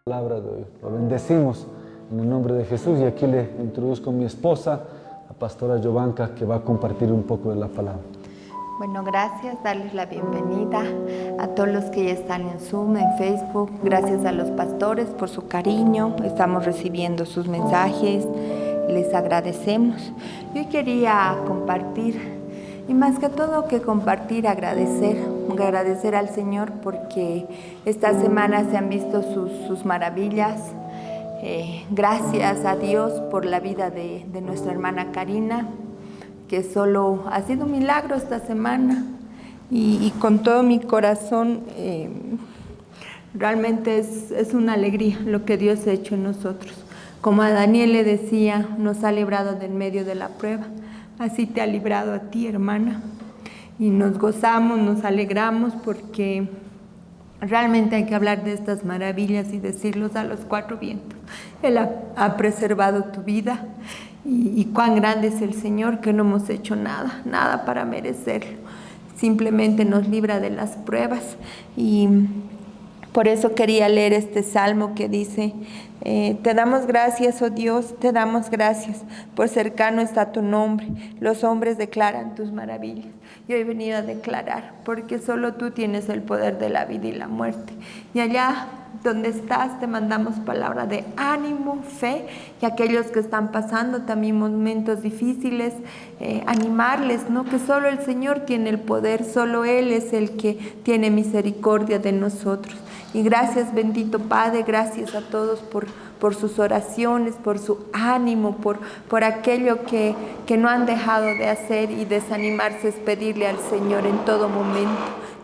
Palabra de hoy. Lo bendecimos en el nombre de Jesús y aquí le introduzco a mi esposa, la pastora Jovanka, que va a compartir un poco de la palabra. Bueno, gracias, darles la bienvenida a todos los que ya están en Zoom, en Facebook. Gracias a los pastores por su cariño, estamos recibiendo sus mensajes, les agradecemos. Yo quería compartir, y más que todo que compartir, agradecer al Señor porque esta semana se han visto sus maravillas. Gracias a Dios por la vida de nuestra hermana Karina, que solo ha sido un milagro esta semana y con todo mi corazón realmente es una alegría lo que Dios ha hecho en nosotros. Como a Daniel le decía, nos ha librado del medio de la prueba, así te ha librado a ti, hermana, y nos gozamos, nos alegramos porque realmente hay que hablar de estas maravillas y decirlos a los cuatro vientos. Él ha preservado tu vida y cuán grande es el Señor, que no hemos hecho nada para merecerlo. Simplemente nos libra de las pruebas y por eso quería leer este salmo que dice: te damos gracias, oh Dios, te damos gracias, por cercano está tu nombre. Los hombres declaran tus maravillas. Yo he venido a declarar, porque solo tú tienes el poder de la vida y la muerte. Y allá donde estás, te mandamos palabra de ánimo, fe, y aquellos que están pasando también momentos difíciles, animarles, ¿no? Que solo el Señor tiene el poder, solo Él es el que tiene misericordia de nosotros. Y gracias, bendito Padre, gracias a todos por sus oraciones, por su ánimo, por aquello que no han dejado de hacer, y desanimarse es pedirle al Señor en todo momento.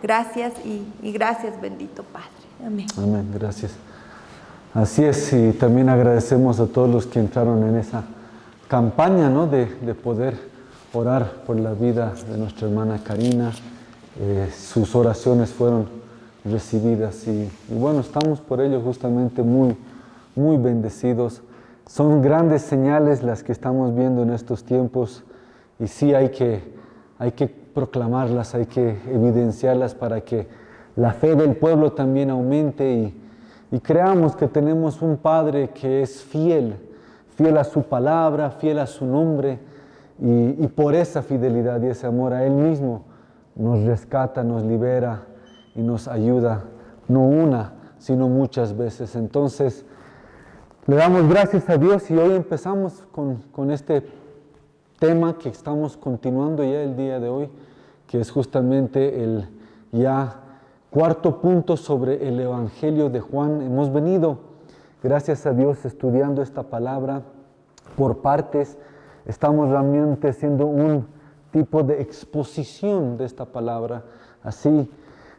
Gracias y gracias, bendito Padre. Amén. Amén, gracias. Así es, y también agradecemos a todos los que entraron en esa campaña, ¿no? de poder orar por la vida de nuestra hermana Karina. Sus oraciones fueron recibidas y bueno, estamos por ello justamente muy bendecidos. Son grandes señales las que estamos viendo en estos tiempos y sí hay que proclamarlas, hay que evidenciarlas para que la fe del pueblo también aumente y creamos que tenemos un Padre que es fiel a su palabra, fiel a su nombre, y por esa fidelidad y ese amor a Él mismo nos rescata, nos libera y nos ayuda, no una, sino muchas veces. Entonces, le damos gracias a Dios y hoy empezamos con este tema que estamos continuando ya el día de hoy, que es justamente el ya cuarto punto sobre el Evangelio de Juan. Hemos venido, gracias a Dios, estudiando esta palabra por partes. Estamos realmente haciendo un tipo de exposición de esta palabra, así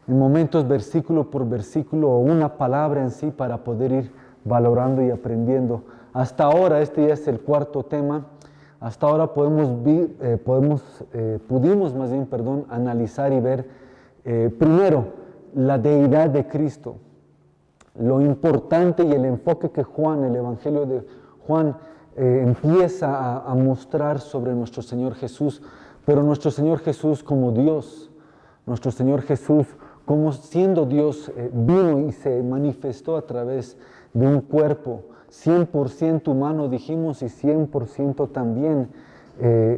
en momentos versículo por versículo o una palabra en sí para poder ir valorando y aprendiendo. Hasta ahora, este ya es el cuarto tema. Hasta ahora pudimos analizar y ver primero la deidad de Cristo, lo importante y el enfoque que el Evangelio de Juan empieza a mostrar sobre nuestro Señor Jesús, pero nuestro Señor Jesús como Dios, nuestro Señor Jesús como siendo Dios, vino y se manifestó a través de un cuerpo 100% humano, dijimos, y 100% también,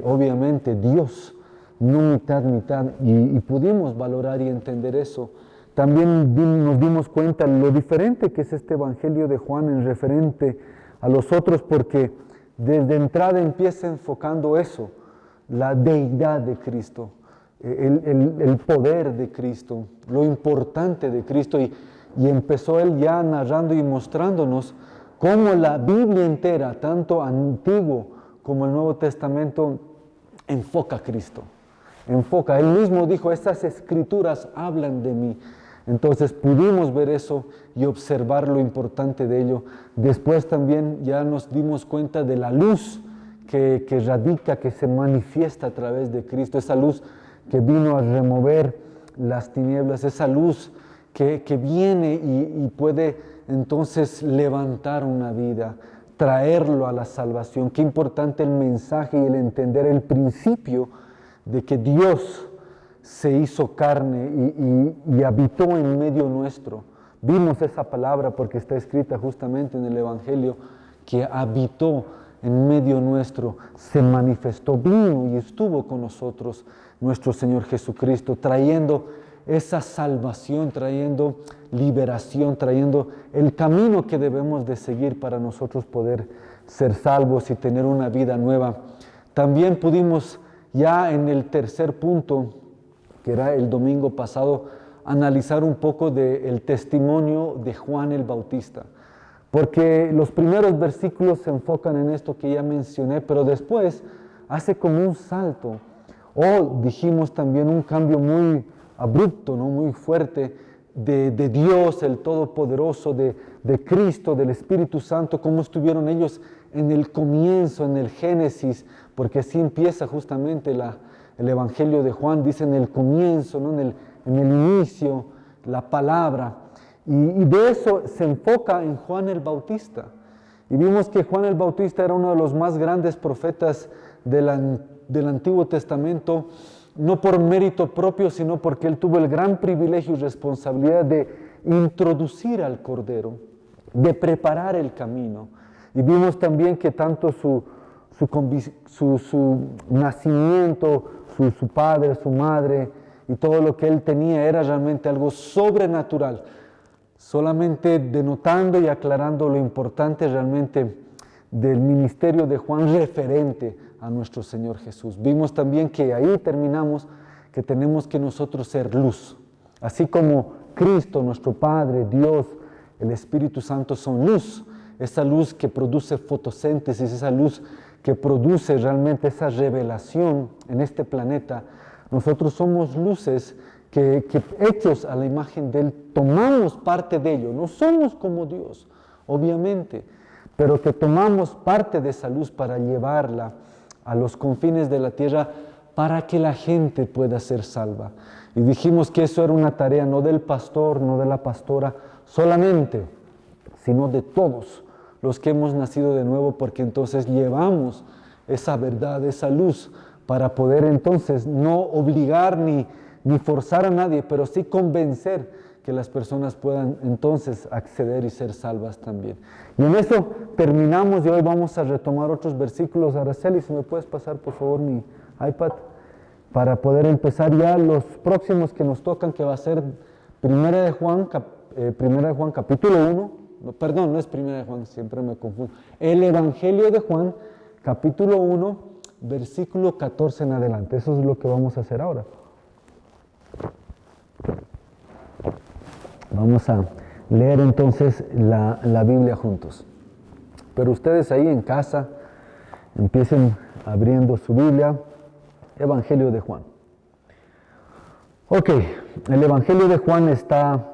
obviamente, Dios, no mitad, y pudimos valorar y entender eso. También nos dimos cuenta lo diferente que es este Evangelio de Juan en referente a los otros, porque desde entrada empieza enfocando eso, la deidad de Cristo, el poder de Cristo, lo importante de Cristo, y empezó él ya narrando y mostrándonos cómo la Biblia entera, tanto Antiguo como el Nuevo Testamento, enfoca a Cristo. Él mismo dijo, estas escrituras hablan de mí. Entonces pudimos ver eso y observar lo importante de ello. Después también ya nos dimos cuenta de la luz que radica, que se manifiesta a través de Cristo, esa luz que vino a remover las tinieblas, esa luz que viene y puede entonces levantar una vida, traerlo a la salvación. Qué importante el mensaje y el entender el principio de que Dios se hizo carne y habitó en medio nuestro, Vimos esa palabra porque está escrita justamente en el Evangelio, que habitó en medio nuestro, se manifestó, vino y estuvo con nosotros nuestro Señor Jesucristo, trayendo esa salvación, trayendo liberación, trayendo el camino que debemos de seguir para nosotros poder ser salvos y tener una vida nueva. También pudimos ya en el tercer punto, que era el domingo pasado, analizar un poco del testimonio de Juan el Bautista. Porque los primeros versículos se enfocan en esto que ya mencioné, pero después hace como un salto. O dijimos también un cambio muy abrupto, ¿no? Muy fuerte de Dios, el Todopoderoso, de Cristo, del Espíritu Santo, cómo estuvieron ellos en el comienzo, en el Génesis, porque así empieza justamente el Evangelio de Juan, dice en el comienzo, ¿no? en el inicio, la palabra. Y de eso se enfoca en Juan el Bautista. Y vimos que Juan el Bautista era uno de los más grandes profetas del Antiguo Testamento, no por mérito propio, sino porque él tuvo el gran privilegio y responsabilidad de introducir al Cordero, de preparar el camino. Y vimos también que tanto su nacimiento, su padre, su madre y todo lo que él tenía era realmente algo sobrenatural, solamente denotando y aclarando lo importante realmente del ministerio de Juan referente a nuestro Señor Jesús. Vimos también que ahí terminamos que tenemos que nosotros ser luz, así como Cristo, nuestro Padre, Dios, el Espíritu Santo son luz, esa luz que produce fotosíntesis, esa luz que produce realmente esa revelación en este planeta. Nosotros somos luces que hechos a la imagen de Él, tomamos parte de ello, no somos como Dios, obviamente, pero que tomamos parte de esa luz para llevarla a los confines de la tierra para que la gente pueda ser salva. Y dijimos que eso era una tarea no del pastor, no de la pastora solamente, sino de todos los que hemos nacido de nuevo, porque entonces llevamos esa verdad, esa luz, para poder entonces no obligar ni forzar a nadie, pero sí convencer que las personas puedan entonces acceder y ser salvas también. Y en eso terminamos y hoy vamos a retomar otros versículos. Araceli, si me puedes pasar por favor mi iPad para poder empezar ya los próximos que nos tocan, que va a ser Primera de Juan capítulo 1, no, perdón, no es Primera de Juan, siempre me confundo, el Evangelio de Juan capítulo 1, versículo 14 en adelante. Eso es lo que vamos a hacer ahora. Vamos a leer entonces la Biblia juntos. Pero ustedes ahí en casa empiecen abriendo su Biblia, Evangelio de Juan. Ok, el Evangelio de Juan está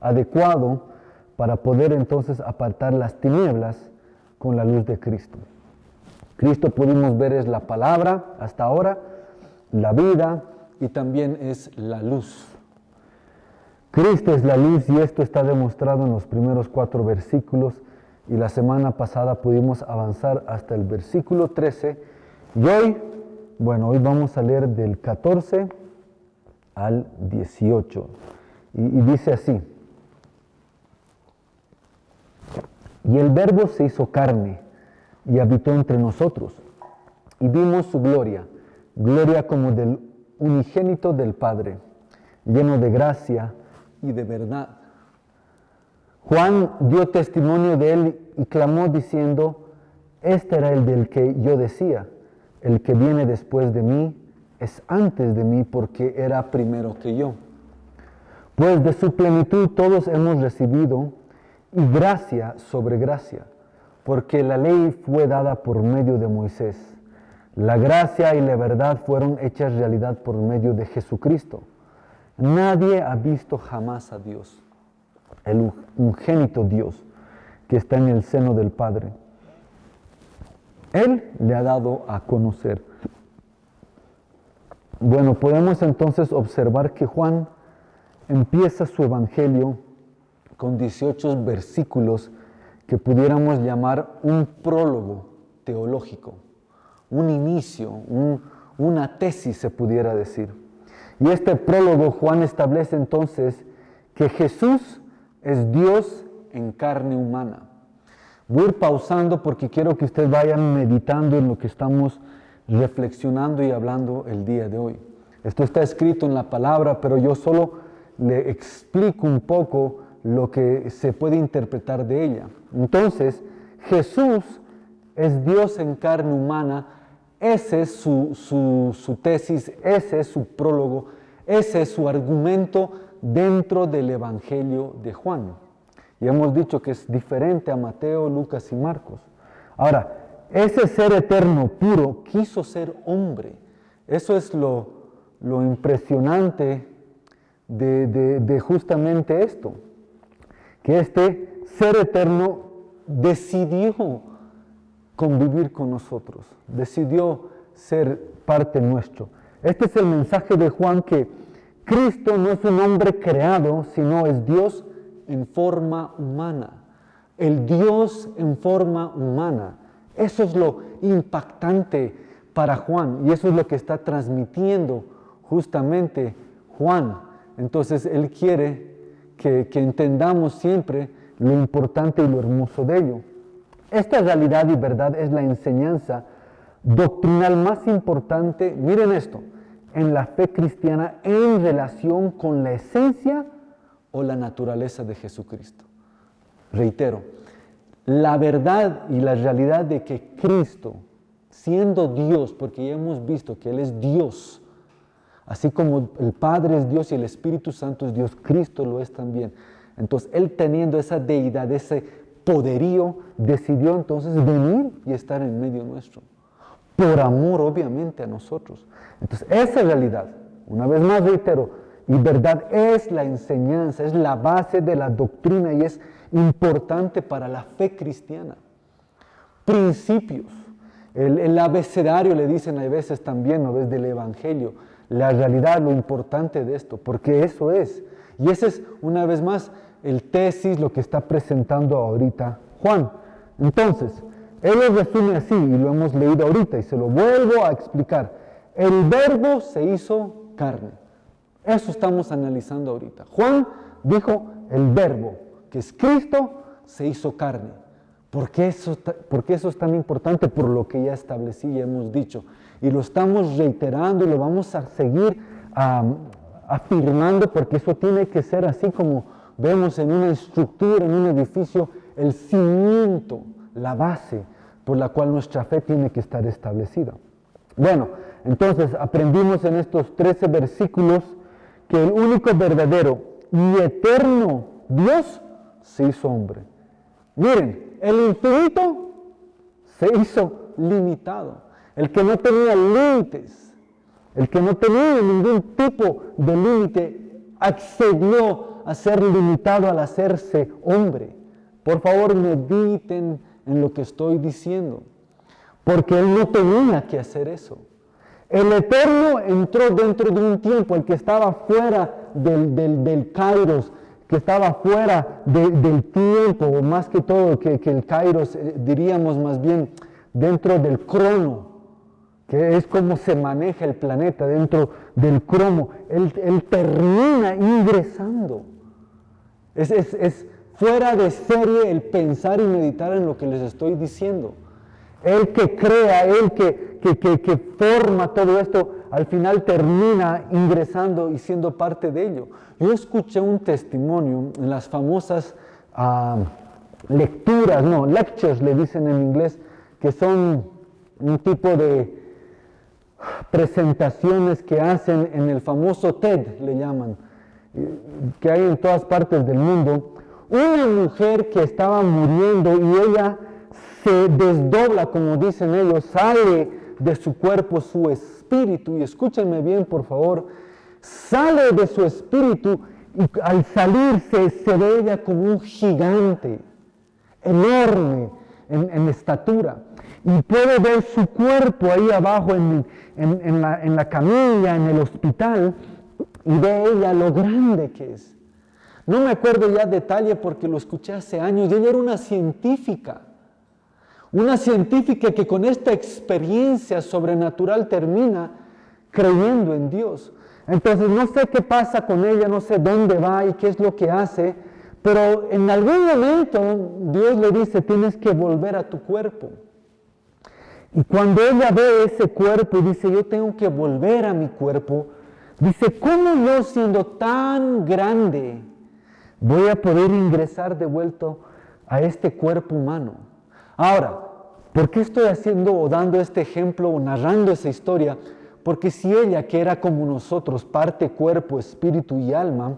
adecuado para poder entonces apartar las tinieblas con la luz de Cristo. Cristo pudimos ver es la palabra hasta ahora, la vida y también es la luz. Cristo es la luz y esto está demostrado en los primeros 4 versículos y la semana pasada pudimos avanzar hasta el versículo 13 y hoy vamos a leer del 14 al 18 y dice así: y el Verbo se hizo carne y habitó entre nosotros y vimos su gloria, gloria como del unigénito del Padre, lleno de gracia y de verdad. Juan dio testimonio de él y clamó diciendo: este era el del que yo decía, el que viene después de mí es antes de mí porque era primero que yo. Pues de su plenitud todos hemos recibido y gracia sobre gracia, porque la ley fue dada por medio de Moisés. La gracia y la verdad fueron hechas realidad por medio de Jesucristo. Nadie ha visto jamás a Dios, el unigénito Dios que está en el seno del Padre. Él le ha dado a conocer. Bueno, podemos entonces observar que Juan empieza su evangelio con 18 versículos que pudiéramos llamar un prólogo teológico, un inicio, una tesis se pudiera decir. Y este prólogo Juan establece entonces que Jesús es Dios en carne humana. Voy a ir pausando porque quiero que ustedes vayan meditando en lo que estamos reflexionando y hablando el día de hoy. Esto está escrito en la palabra, pero yo solo le explico un poco lo que se puede interpretar de ella. Entonces, Jesús es Dios en carne humana. Ese es su tesis, ese es su prólogo, ese es su argumento dentro del Evangelio de Juan. Y hemos dicho que es diferente a Mateo, Lucas y Marcos. Ahora, ese ser eterno puro quiso ser hombre. Eso es lo impresionante de justamente esto. Que este ser eterno decidió convivir con nosotros, decidió ser parte nuestro. Este es el mensaje de Juan, que Cristo no es un hombre creado, sino es Dios en forma humana. El Dios en forma humana. Eso es lo impactante para Juan y eso es lo que está transmitiendo justamente Juan. Entonces él quiere que entendamos siempre lo importante y lo hermoso de ello. Esta realidad y verdad es la enseñanza doctrinal más importante, miren esto, en la fe cristiana en relación con la esencia o la naturaleza de Jesucristo. Reitero, la verdad y la realidad de que Cristo, siendo Dios, porque ya hemos visto que Él es Dios, así como el Padre es Dios y el Espíritu Santo es Dios, Cristo lo es también. Entonces, Él teniendo esa deidad, ese poderío, decidió entonces venir y estar en medio nuestro, por amor obviamente a nosotros. Entonces, esa realidad, una vez más reitero, y verdad es la enseñanza, es la base de la doctrina y es importante para la fe cristiana. Principios, el abecedario le dicen a veces también, ¿no ves?, del Evangelio, la realidad, lo importante de esto, porque eso es. Y ese es, una vez más, el tesis, lo que está presentando ahorita Juan. Entonces, él lo resume así, y lo hemos leído ahorita, y se lo vuelvo a explicar. El Verbo se hizo carne. Eso estamos analizando ahorita. Juan dijo el Verbo, que es Cristo, se hizo carne. ¿Por qué eso es tan importante? Por lo que ya establecí y hemos dicho. Y lo estamos reiterando y lo vamos a seguir afirmando, porque eso tiene que ser así como vemos en una estructura, en un edificio, el cimiento, la base por la cual nuestra fe tiene que estar establecida. Bueno, entonces aprendimos en estos 13 versículos que el único verdadero y eterno Dios se hizo hombre. Miren, el infinito se hizo limitado. El que no tenía límites, el que no tenía ningún tipo de límite, accedió a ser limitado al hacerse hombre. Por favor, mediten en lo que estoy diciendo, porque él no tenía que hacer eso. El Eterno entró dentro de un tiempo, el que estaba fuera del Kairos, que estaba fuera del tiempo, o más que todo que el Kairos, diríamos más bien dentro del crono, que es como se maneja el planeta dentro del crono. Él termina ingresando. Es fuera de serie el pensar y meditar en lo que les estoy diciendo. El que crea, el que forma todo esto, al final termina ingresando y siendo parte de ello. Yo escuché un testimonio en las famosas lectures le dicen en inglés, que son un tipo de presentaciones que hacen en el famoso TED, le llaman, que hay en todas partes del mundo. Una mujer que estaba muriendo y ella se desdobla, como dicen ellos, sale de su cuerpo su espíritu, y escúchenme bien por favor, sale de su espíritu y al salirse se ve ella como un gigante, enorme en estatura, y puede ver su cuerpo ahí abajo en la camilla, en el hospital, y ve ella lo grande que es. No me acuerdo ya detalle porque lo escuché hace años, y ella era una científica que con esta experiencia sobrenatural termina creyendo en Dios. Entonces no sé qué pasa con ella, no sé dónde va y qué es lo que hace, Pero en algún momento Dios le dice, tienes que volver a tu cuerpo. Y cuando ella ve ese cuerpo y dice, yo tengo que volver a mi cuerpo, dice, ¿cómo yo siendo tan grande voy a poder ingresar de vuelta a este cuerpo humano? Ahora, ¿por qué estoy haciendo o dando este ejemplo o narrando esa historia? Porque si ella, que era como nosotros, parte cuerpo, espíritu y alma,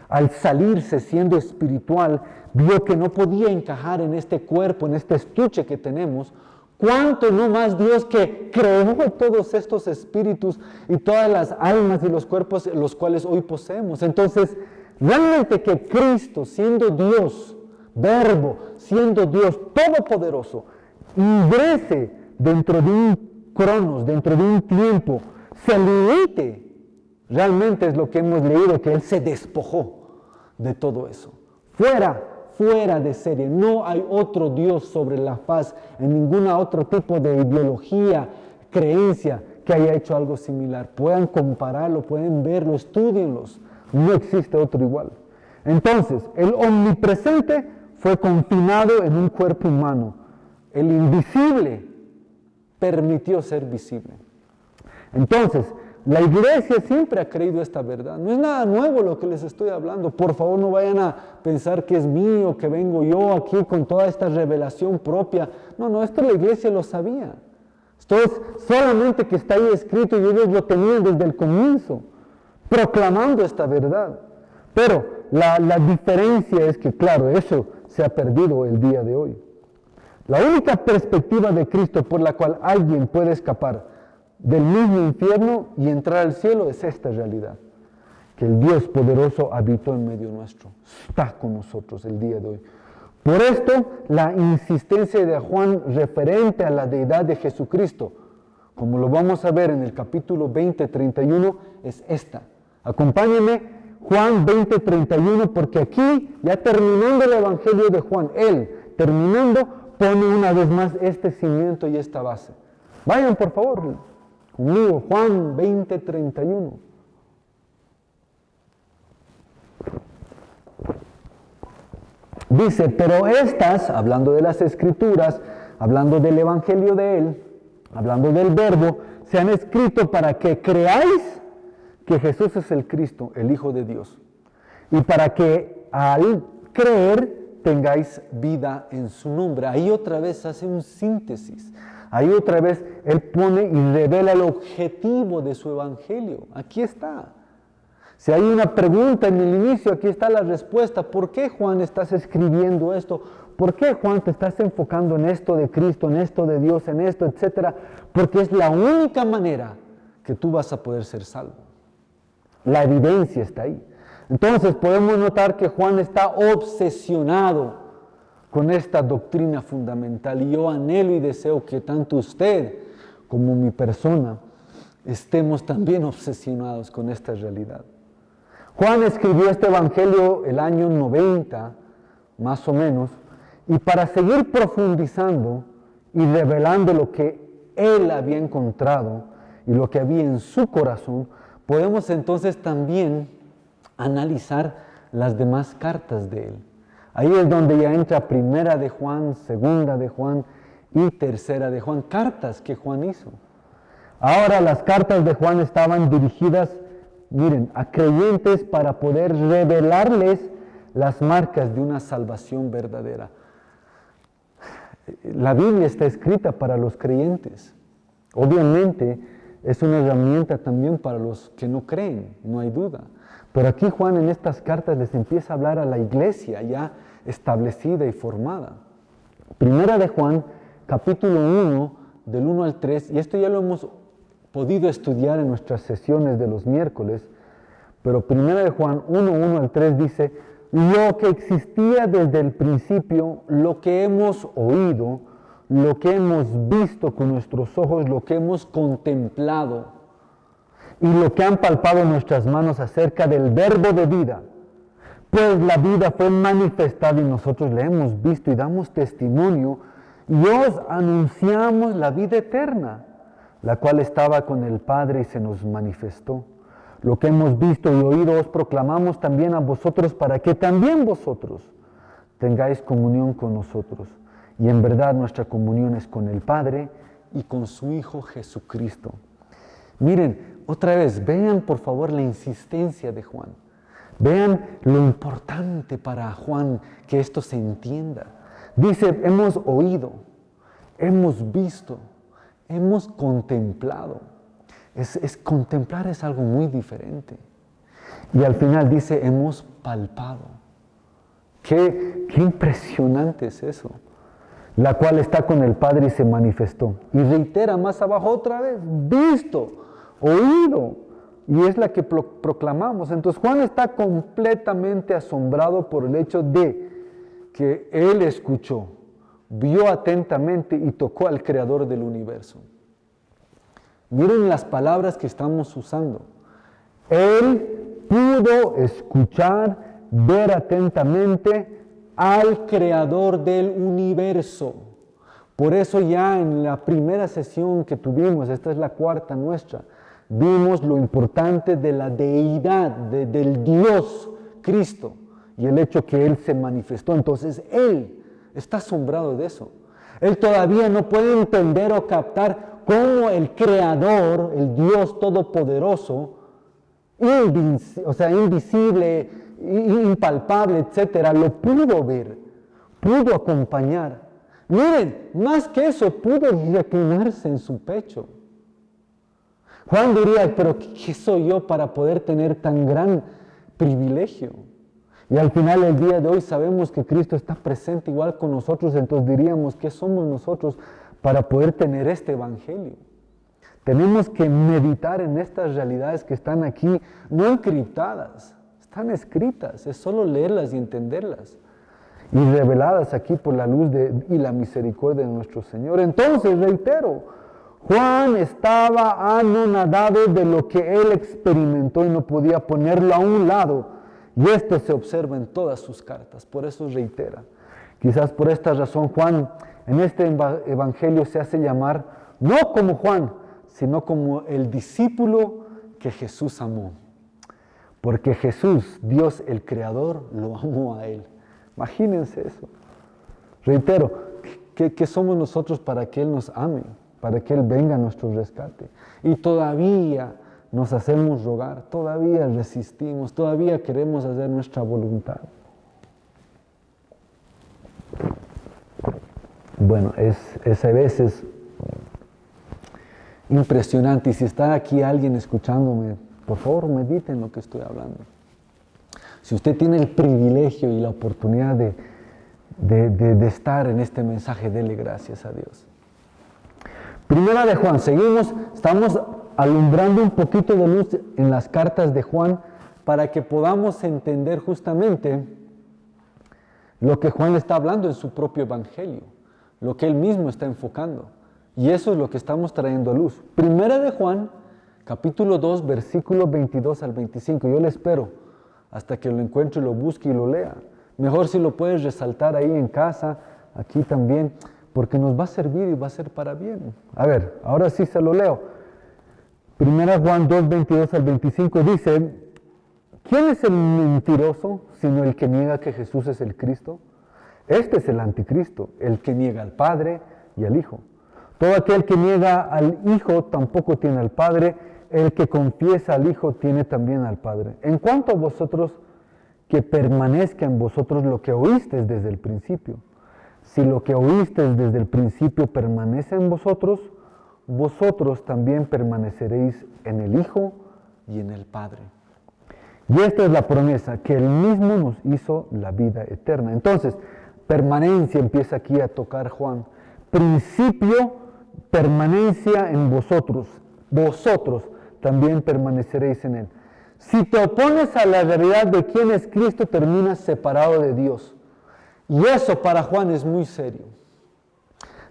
al salirse siendo espiritual, vio que no podía encajar en este cuerpo, en este estuche que tenemos, ¿cuánto no más Dios que creó todos estos espíritus y todas las almas y los cuerpos los cuales hoy poseemos? Entonces, realmente que Cristo, siendo Dios, Verbo, siendo Dios todopoderoso, ingrese dentro de un cronos, dentro de un tiempo, se limite, realmente es lo que hemos leído, que Él se despojó de todo eso. Fuera de serie. No hay otro Dios sobre la faz, en ningún otro tipo de ideología, creencia que haya hecho algo similar. Puedan compararlo, pueden verlo, estudienlos. No existe otro igual. Entonces, el omnipresente fue confinado en un cuerpo humano. El invisible permitió ser visible. Entonces, la iglesia siempre ha creído esta verdad. No es nada nuevo lo que les estoy hablando. Por favor, no vayan a pensar que es mío, que vengo yo aquí con toda esta revelación propia. No, esto la iglesia lo sabía. Esto es solamente que está ahí escrito y ellos lo tenían desde el comienzo, proclamando esta verdad. Pero la diferencia es que, claro, eso se ha perdido el día de hoy. La única perspectiva de Cristo por la cual alguien puede escapar del mismo infierno y entrar al cielo es esta realidad, que el Dios poderoso habitó en medio nuestro, está con nosotros el día de hoy. Por esto, la insistencia de Juan referente a la deidad de Jesucristo, como lo vamos a ver en el capítulo 20, 31, es esta. Acompáñenme, Juan 20, 31, porque aquí, ya terminando el Evangelio de Juan, él, terminando, pone una vez más este cimiento y esta base. Vayan, por favor, conmigo, Juan 20, 31. Dice, pero estas, hablando de las Escrituras, hablando del Evangelio de Él, hablando del Verbo, se han escrito para que creáis que Jesús es el Cristo, el Hijo de Dios, y para que al creer tengáis vida en su nombre. Ahí otra vez hace un síntesis. Ahí otra vez Él pone y revela el objetivo de su Evangelio. Aquí está. Si hay una pregunta en el inicio, aquí está la respuesta. ¿Por qué, Juan, estás escribiendo esto? ¿Por qué, Juan, te estás enfocando en esto de Cristo, en esto de Dios, en esto, etcétera? Porque es la única manera que tú vas a poder ser salvo. La evidencia está ahí. Entonces podemos notar que Juan está obsesionado con esta doctrina fundamental. Y yo anhelo y deseo que tanto usted como mi persona estemos también obsesionados con esta realidad. Juan escribió este evangelio el año 90, más o menos, y para seguir profundizando y revelando lo que él había encontrado y lo que había en su corazón, podemos entonces también analizar las demás cartas de él. Ahí es donde ya entra primera de Juan, segunda de Juan y tercera de Juan, cartas que Juan hizo. Ahora las cartas de Juan estaban dirigidas, miren, a creyentes para poder revelarles las marcas de una salvación verdadera. La Biblia está escrita para los creyentes. Obviamente es una herramienta también para los que no creen, no hay duda. Pero aquí Juan en estas cartas les empieza a hablar a la iglesia ya establecida y formada. Primera de Juan, capítulo 1, del 1 al 3, y esto ya lo hemos podido estudiar en nuestras sesiones de los miércoles, pero primera de Juan 1, 1 al 3 dice, lo que existía desde el principio, lo que hemos oído, lo que hemos visto con nuestros ojos, lo que hemos contemplado, y lo que han palpado nuestras manos acerca del verbo de vida. Pues la vida fue manifestada y nosotros la hemos visto y damos testimonio y os anunciamos la vida eterna, la cual estaba con el Padre y se nos manifestó. lo que hemos visto y oído os proclamamos también a vosotros para que también vosotros tengáis comunión con nosotros. Y en verdad nuestra comunión es con el Padre y con su Hijo Jesucristo. Miren, otra vez, vean por favor la insistencia de Juan. Vean lo importante para Juan que esto se entienda. Dice, hemos oído, hemos visto, hemos contemplado. Contemplar es algo muy diferente. Y al final dice, hemos palpado. Qué impresionante es eso. La cual está con el Padre y se manifestó. Y reitera más abajo otra vez, visto, oído. Y es la que proclamamos. Entonces Juan está completamente asombrado por el hecho de que él escuchó, vio atentamente y tocó al Creador del universo. Miren las palabras que estamos usando. Él pudo escuchar, ver atentamente al Creador del universo. Por eso ya en la primera sesión que tuvimos, esta es la cuarta nuestra, vimos lo importante de la deidad, del Dios Cristo y el hecho que Él se manifestó. Entonces Él está asombrado de eso. Él todavía no puede entender o captar cómo el Creador, el Dios Todopoderoso, invisible, impalpable, etcétera, lo pudo ver, pudo acompañar. Miren, más que eso, pudo reclinarse en su pecho. Juan diría, pero ¿qué soy yo para poder tener tan gran privilegio? Y al final del día de hoy sabemos que Cristo está presente igual con nosotros, entonces diríamos, ¿qué somos nosotros para poder tener este evangelio? Tenemos que meditar en estas realidades que están aquí, no encriptadas, están escritas, es solo leerlas y entenderlas. Y reveladas aquí por la luz y la misericordia de nuestro Señor. Entonces, reitero, Juan estaba anonadado de lo que él experimentó y no podía ponerlo a un lado. Y esto se observa en todas sus cartas, por eso reitera. Quizás por esta razón Juan en este evangelio se hace llamar no como Juan, sino como el discípulo que Jesús amó. Porque Jesús, Dios el Creador, lo amó a él. Imagínense eso. Reitero, ¿qué somos nosotros para que Él nos ame? Para que Él venga a nuestro rescate. Y todavía nos hacemos rogar, todavía resistimos, todavía queremos hacer nuestra voluntad. Bueno, es a veces impresionante. Y si está aquí alguien escuchándome, por favor mediten lo que estoy hablando. Si usted tiene el privilegio y la oportunidad de estar en este mensaje, dele gracias a Dios. Primera de Juan, estamos alumbrando un poquito de luz en las cartas de Juan para que podamos entender justamente lo que Juan está hablando en su propio evangelio, lo que él mismo está enfocando. Y eso es lo que estamos trayendo a luz. Primera de Juan, capítulo 2, versículos 22 al 25. Yo le espero hasta que lo encuentre, lo busque y lo lea. Mejor si lo puedes resaltar ahí en casa, aquí también, porque nos va a servir y va a ser para bien. A ver, ahora sí se lo leo. Primera Juan 2, 22 al 25 dice, ¿quién es el mentiroso sino el que niega que Jesús es el Cristo? Este es el anticristo, el que niega al Padre y al Hijo. Todo aquel que niega al Hijo tampoco tiene al Padre. El que confiesa al Hijo tiene también al Padre. En cuanto a vosotros, que permanezca en vosotros lo que oísteis desde el principio. Si lo que oísteis desde el principio permanece en vosotros, vosotros también permaneceréis en el Hijo y en el Padre. Y esta es la promesa, que Él mismo nos hizo la vida eterna. Entonces, permanencia empieza aquí a tocar Juan. Principio, permanencia en vosotros. Vosotros también permaneceréis en Él. Si te opones a la realidad de quién es Cristo, terminas separado de Dios. Y eso para Juan es muy serio.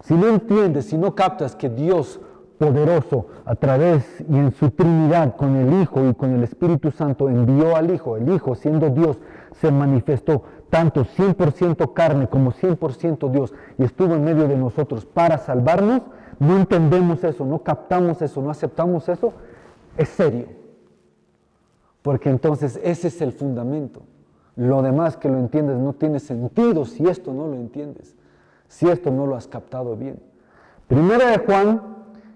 Si no entiendes, si no captas que Dios poderoso, a través y en su Trinidad, con el Hijo y con el Espíritu Santo, envió al Hijo, el Hijo siendo Dios, se manifestó tanto 100% carne como 100% Dios, y estuvo en medio de nosotros para salvarnos, no entendemos eso, no captamos eso, no aceptamos eso, es serio. porque entonces ese es el fundamento. Lo demás que lo entiendes no tiene sentido si esto no lo entiendes, si esto no lo has captado bien. Primera de Juan,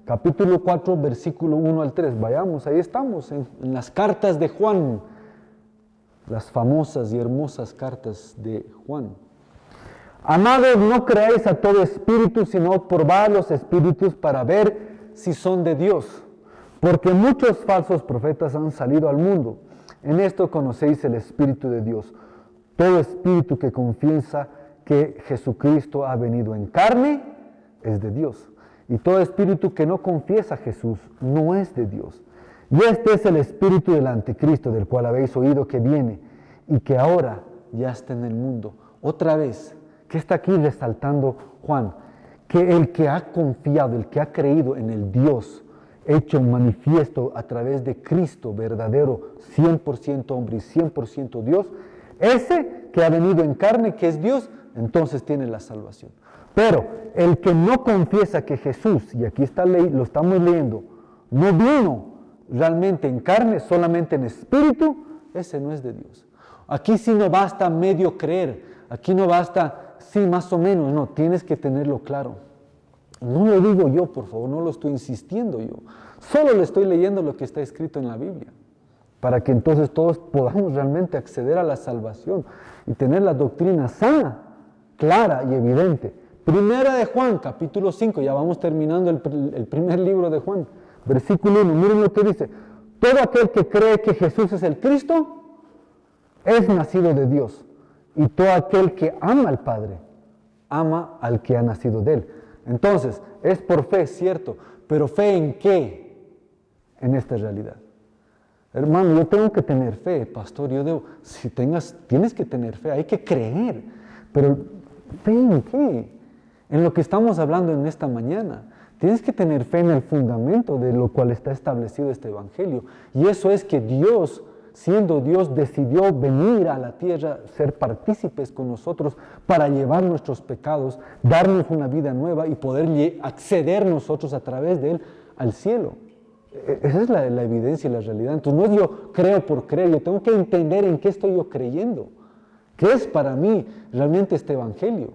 capítulo 4, versículo 1 al 3. Vayamos, ahí estamos, en las cartas de Juan, las famosas y hermosas cartas de Juan. Amados, no creáis a todo espíritu, sino probad los espíritus para ver si son de Dios, porque muchos falsos profetas han salido al mundo. En esto conocéis el Espíritu de Dios. Todo espíritu que confiesa que Jesucristo ha venido en carne es de Dios. Y todo espíritu que no confiesa a Jesús no es de Dios. Y este es el espíritu del anticristo, del cual habéis oído que viene y que ahora ya está en el mundo. Otra vez, ¿qué está aquí resaltando Juan? Que el que ha confiado, el que ha creído en el Dios hecho manifiesto a través de Cristo, verdadero, 100% hombre y 100% Dios, ese que ha venido en carne, que es Dios, entonces tiene la salvación. Pero el que no confiesa que Jesús, y aquí está lo estamos leyendo, no vino realmente en carne, solamente en espíritu, ese no es de Dios. Aquí sí no basta medio creer, aquí no basta, sí, más o menos, no, tienes que tenerlo claro. No lo digo yo, por favor, no lo estoy insistiendo yo. Solo le estoy leyendo lo que está escrito en la Biblia, para que entonces todos podamos realmente acceder a la salvación y tener la doctrina sana, clara y evidente. Primera de Juan, capítulo 5, ya vamos terminando el primer libro de Juan, versículo 1, miren lo que dice. Todo aquel que cree que Jesús es el Cristo, es nacido de Dios. Y todo aquel que ama al Padre, ama al que ha nacido de Él. Entonces, es por fe, cierto, pero ¿fe en qué? En esta realidad. Hermano, yo tengo que tener fe, pastor, tienes que tener fe, hay que creer, pero ¿fe en qué? En lo que estamos hablando en esta mañana. Tienes que tener fe en el fundamento de lo cual está establecido este evangelio, y eso es que Dios, siendo Dios, decidió venir a la tierra, ser partícipes con nosotros para llevar nuestros pecados, darnos una vida nueva y poder acceder nosotros a través de Él al cielo. Esa es la evidencia y la realidad. Entonces no es yo creo por creer, yo tengo que entender en qué estoy yo creyendo, qué es para mí realmente este evangelio.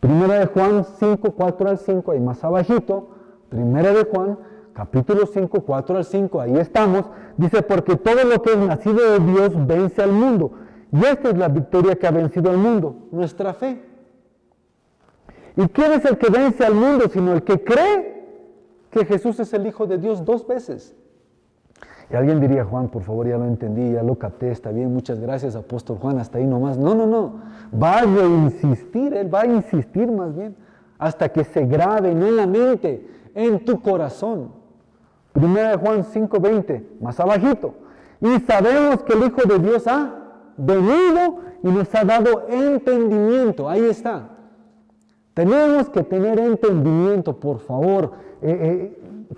Primera de Juan 5, 4 al 5, ahí más abajito, Primera de Juan capítulo 5, 4 al 5, ahí estamos, dice, porque todo lo que es nacido de Dios vence al mundo. Y esta es la victoria que ha vencido al mundo, nuestra fe. ¿Y quién es el que vence al mundo sino el que cree que Jesús es el Hijo de Dios 2 veces? Y alguien diría, Juan, por favor, ya lo entendí, ya lo capté, está bien, muchas gracias, apóstol Juan, hasta ahí nomás. No, va a insistir, él va a insistir más bien, hasta que se grabe en la mente, en tu corazón. Primera de Juan 5:20, más abajito. Y sabemos que el Hijo de Dios ha venido y nos ha dado entendimiento. Ahí está. Tenemos que tener entendimiento, por favor.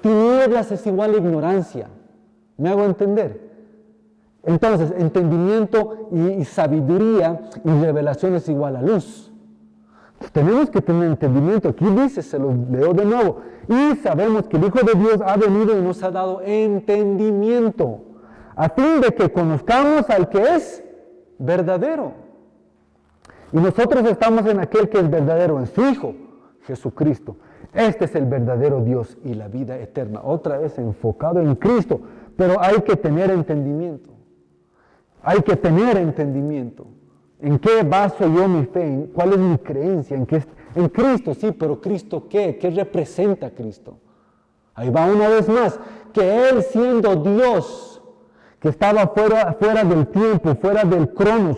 Tinieblas es igual a ignorancia. ¿Me hago entender? Entonces, entendimiento y sabiduría y revelación es igual a luz. Tenemos que tener entendimiento. Aquí dice, se lo leo de nuevo. Y sabemos que el Hijo de Dios ha venido y nos ha dado entendimiento, a fin de que conozcamos al que es verdadero. Y nosotros estamos en aquel que es verdadero, en su Hijo, Jesucristo. Este es el verdadero Dios y la vida eterna. Otra vez enfocado en Cristo. Pero hay que tener entendimiento. Hay que tener entendimiento. ¿En qué baso yo mi fe? ¿Cuál es mi creencia? En Cristo, sí, pero ¿Cristo qué? ¿Qué representa Cristo? Ahí va una vez más, que Él siendo Dios, que estaba fuera del tiempo, fuera del cronos,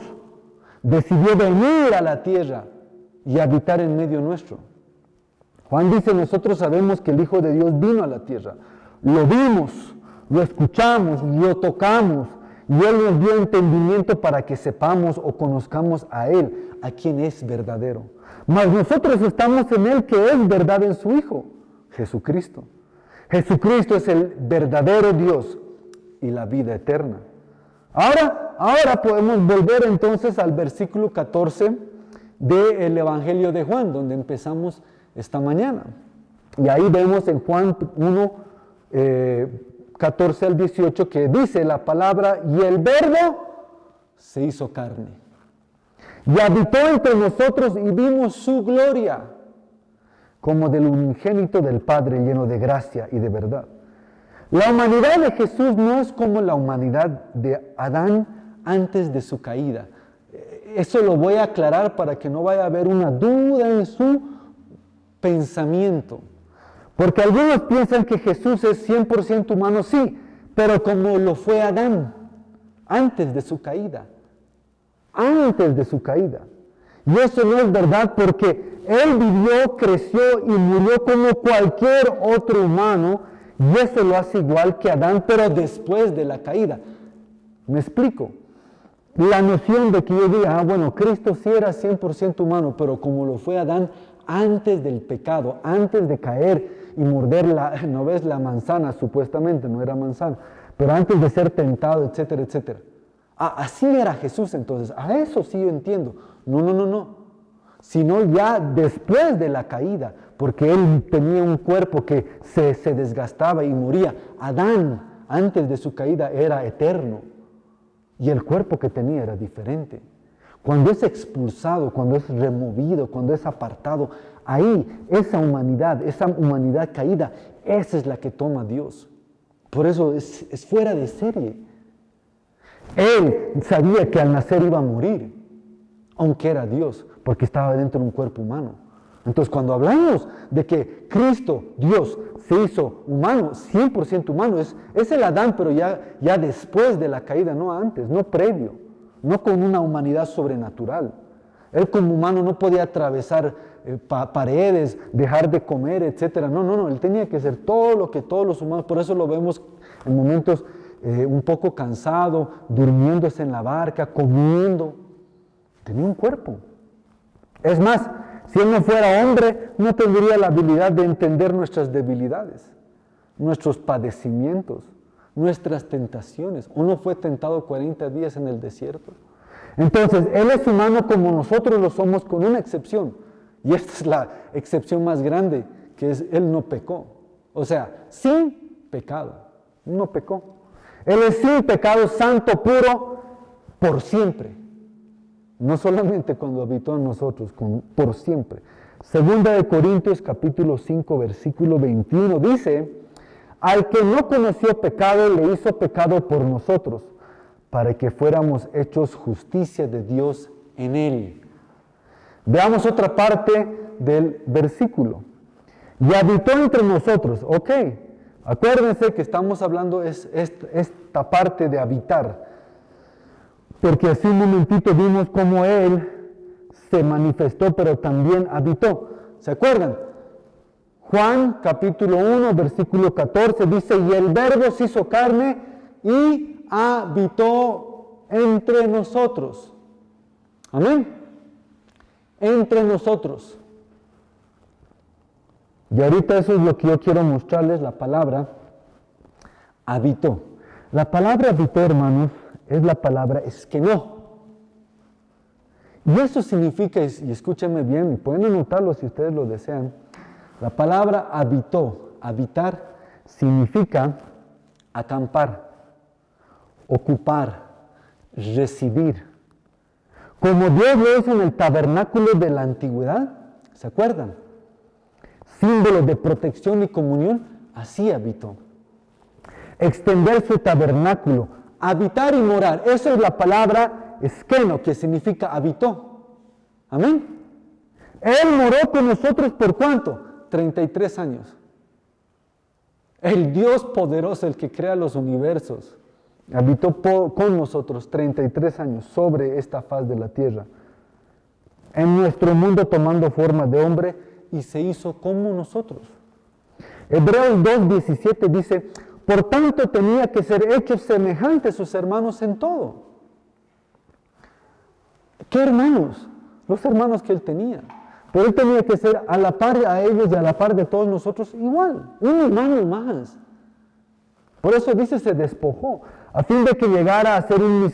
decidió venir a la tierra y habitar en medio nuestro. Juan dice, nosotros sabemos que el Hijo de Dios vino a la tierra. Lo vimos, lo escuchamos, lo tocamos, y Él nos dio entendimiento para que sepamos o conozcamos a Él, a quien es verdadero. Mas nosotros estamos en Él, que es verdad en su Hijo, Jesucristo. Jesucristo es el verdadero Dios y la vida eterna. Ahora podemos volver entonces al versículo 14 del Evangelio de Juan, donde empezamos esta mañana. Y ahí vemos en Juan 1, 14 al 18, que dice la palabra, y el Verbo se hizo carne. Y habitó entre nosotros y vimos su gloria, como del unigénito del Padre, lleno de gracia y de verdad. La humanidad de Jesús no es como la humanidad de Adán antes de su caída. Eso lo voy a aclarar para que no vaya a haber una duda en su pensamiento. Porque algunos piensan que Jesús es 100% humano, sí, pero como lo fue Adán antes de su caída. Antes de su caída. Y eso no es verdad porque Él vivió, creció y murió como cualquier otro humano, y eso lo hace igual que Adán, pero después de la caída. ¿Me explico? La noción de que yo diga, bueno, Cristo sí era 100% humano, pero como lo fue Adán antes del pecado, antes de caer y morder ¿no ves? La manzana, supuestamente, no era manzana, pero antes de ser tentado, etcétera, etcétera. Así era Jesús entonces, a eso sí yo entiendo. No, sino ya después de la caída, porque Él tenía un cuerpo que se desgastaba y moría. Adán, antes de su caída, era eterno. Y el cuerpo que tenía era diferente. Cuando es expulsado, cuando es removido, cuando es apartado, ahí esa humanidad caída, esa es la que toma Dios. Por eso es fuera de serie. Él sabía que al nacer iba a morir, aunque era Dios, porque estaba dentro de un cuerpo humano. Entonces, cuando hablamos de que Cristo, Dios, se hizo humano, 100% humano, es el Adán, pero ya después de la caída, no antes, no previo, no con una humanidad sobrenatural. Él como humano no podía atravesar paredes, dejar de comer, etc. No, él tenía que ser todo lo que todos los humanos, por eso lo vemos en momentos un poco cansado, durmiéndose en la barca, comiendo. Tenía un cuerpo. Es más, si Él no fuera hombre, no tendría la habilidad de entender nuestras debilidades, nuestros padecimientos, nuestras tentaciones. ¿O no fue tentado 40 días en el desierto? Entonces, Él es humano como nosotros lo somos, con una excepción. Y esta es la excepción más grande, que es Él no pecó. O sea, sin pecado. No pecó. Él es sin pecado, santo, puro, por siempre. No solamente cuando habitó en nosotros, por siempre. Segunda de Corintios capítulo 5 versículo 21 dice, al que no conoció pecado le hizo pecado por nosotros, para que fuéramos hechos justicia de Dios en él. Veamos otra parte del versículo. Y habitó entre nosotros, ok. Acuérdense que estamos hablando esta parte de habitar. Porque hace un momentito vimos cómo Él se manifestó, pero también habitó. ¿Se acuerdan? Juan capítulo 1, versículo 14 dice, y el Verbo se hizo carne y habitó entre nosotros. Amén. Entre nosotros. Y ahorita eso es lo que yo quiero mostrarles, la palabra habitó. La palabra habitó, hermanos, es la palabra eskenó. Y eso significa, y escúchenme bien, y pueden anotarlo si ustedes lo desean, la palabra habitó, habitar, significa acampar, ocupar, residir. Como Dios lo hizo en el tabernáculo de la antigüedad, ¿se acuerdan? Símbolo de protección y comunión, así habitó. Extender su tabernáculo, habitar y morar, esa es la palabra esqueno, que significa habitó. Amén. Él moró con nosotros por ¿cuánto? 33 años. El Dios poderoso, el que crea los universos, habitó con nosotros 33 años sobre esta faz de la tierra. En nuestro mundo tomando forma de hombre y se hizo como nosotros. Hebreos 2:17 dice, por tanto tenía que ser hecho semejante a sus hermanos en todo. ¿Qué hermanos? Los hermanos que él tenía. Pero él tenía que ser a la par a ellos y a la par de todos nosotros igual, un hermano más. Por eso dice, se despojó, a fin de que llegara a ser un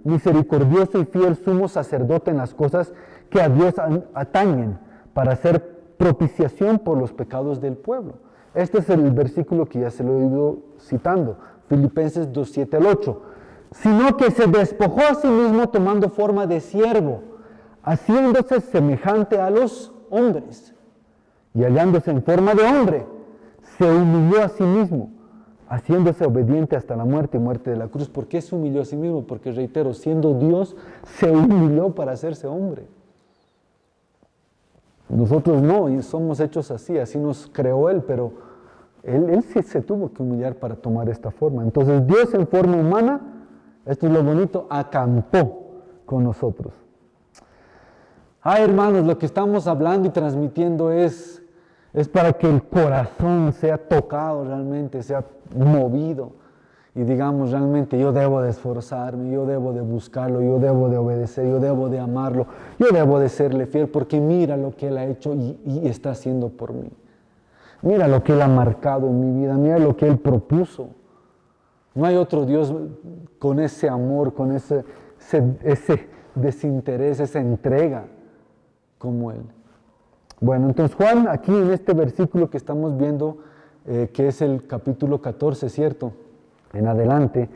misericordioso y fiel sumo sacerdote en las cosas que a Dios atañen, para hacer propiciación por los pecados del pueblo. Este es el versículo que ya se lo he ido citando, Filipenses 2, 7 al 8. Sino que se despojó a sí mismo tomando forma de siervo, haciéndose semejante a los hombres. Y hallándose en forma de hombre, se humilló a sí mismo, haciéndose obediente hasta la muerte y muerte de la cruz. ¿Por qué se humilló a sí mismo? Porque, reitero, siendo Dios, se humilló para hacerse hombre. Nosotros no, y somos hechos así nos creó Él, pero Él sí se tuvo que humillar para tomar esta forma. Entonces Dios en forma humana, esto es lo bonito, acampó con nosotros. Ay, hermanos, lo que estamos hablando y transmitiendo es para que el corazón sea tocado realmente, sea movido. Y digamos, realmente yo debo de esforzarme, yo debo de buscarlo, yo debo de obedecer, yo debo de amarlo, yo debo de serle fiel, porque mira lo que Él ha hecho y está haciendo por mí. Mira lo que Él ha marcado en mi vida, mira lo que Él propuso. No hay otro Dios con ese amor, con ese desinterés, esa entrega como Él. Bueno, entonces Juan, aquí en este versículo que estamos viendo, que es el capítulo 14, ¿cierto? En adelante,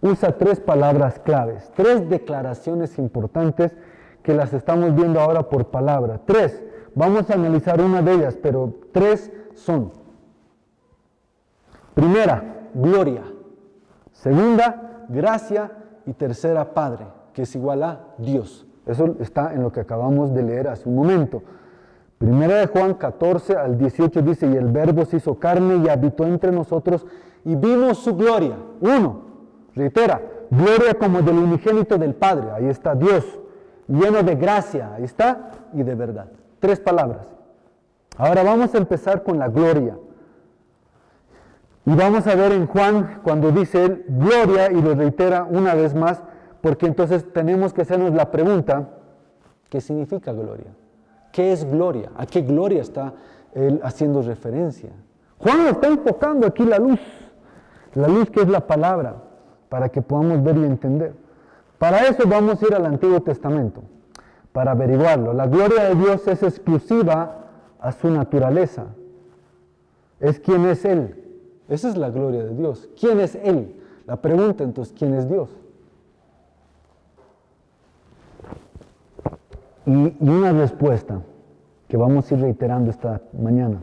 usa 3 palabras claves, 3 declaraciones importantes que las estamos viendo ahora por palabra. 3, vamos a analizar una de ellas, pero 3 son. Primera, gloria. Segunda, gracia. Y tercera, Padre, que es igual a Dios. Eso está en lo que acabamos de leer hace un momento. Primera de Juan 14 al 18 dice, y el Verbo se hizo carne y habitó entre nosotros y vimos su gloria. 1, reitera, gloria como del unigénito del Padre, ahí está Dios, lleno de gracia, ahí está, y de verdad. 3 palabras. Ahora vamos a empezar con la gloria. Y vamos a ver en Juan, cuando dice él, gloria, y lo reitera una vez más, porque entonces tenemos que hacernos la pregunta, ¿qué significa gloria? ¿Qué es gloria? ¿A qué gloria está él haciendo referencia? Juan está enfocando aquí la luz que es la palabra, para que podamos ver y entender. Para eso vamos a ir al Antiguo Testamento, para averiguarlo. La gloria de Dios es exclusiva a su naturaleza. Es quién es Él. Esa es la gloria de Dios. ¿Quién es Él? La pregunta entonces, ¿quién es Dios? Y una respuesta que vamos a ir reiterando esta mañana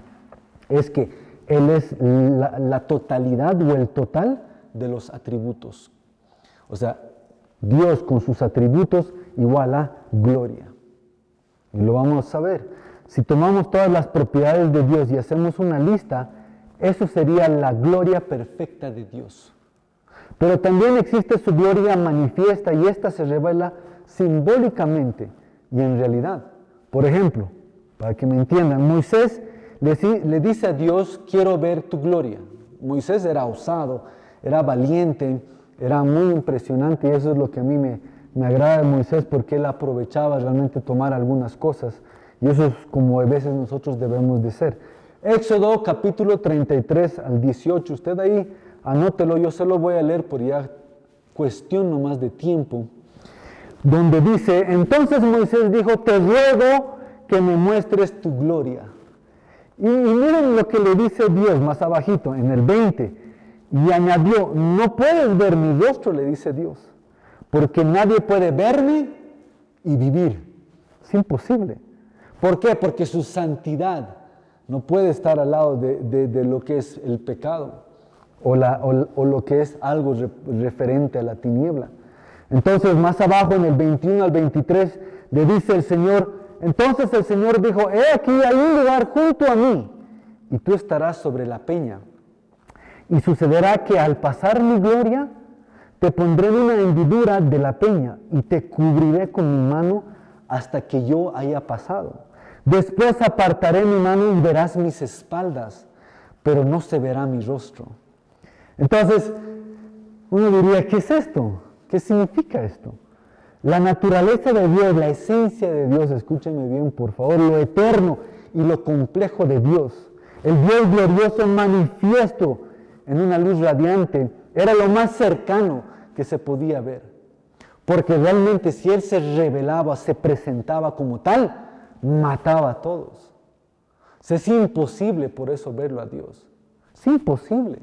es que Él es la totalidad o el total de los atributos. O sea, Dios con sus atributos igual a gloria. Y lo vamos a ver. Si tomamos todas las propiedades de Dios y hacemos una lista, eso sería la gloria perfecta de Dios. Pero también existe su gloria manifiesta y esta se revela simbólicamente y en realidad. Por ejemplo, para que me entiendan, Moisés le dice a Dios, quiero ver tu gloria. Moisés era osado, era valiente, era muy impresionante y eso es lo que a mí me agrada de Moisés porque él aprovechaba realmente tomar algunas cosas y eso es como a veces nosotros debemos de ser. Éxodo capítulo 33 al 18, usted ahí anótelo, yo se lo voy a leer por ya cuestión nomás de tiempo, donde dice, entonces Moisés dijo, te ruego que me muestres tu gloria. Y miren lo que le dice Dios más abajito, en el 20, y añadió, no puedes ver mi rostro, le dice Dios, porque nadie puede verme y vivir. Es imposible. ¿Por qué? Porque su santidad no puede estar al lado de lo que es el pecado o lo que es algo referente a la tiniebla. Entonces, más abajo en el 21 al 23, le dice el Señor, entonces el Señor dijo, he aquí hay un lugar junto a mí, y tú estarás sobre la peña. Y sucederá que al pasar mi gloria, te pondré en una hendidura de la peña, y te cubriré con mi mano hasta que yo haya pasado. Después apartaré mi mano y verás mis espaldas, pero no se verá mi rostro. Entonces, uno diría, ¿qué es esto? ¿Qué significa esto? La naturaleza de Dios, la esencia de Dios, escúchenme bien por favor, lo eterno y lo complejo de Dios. El Dios glorioso manifiesto en una luz radiante era lo más cercano que se podía ver. Porque realmente si Él se revelaba, se presentaba como tal, mataba a todos. Es imposible por eso verlo a Dios. Es imposible.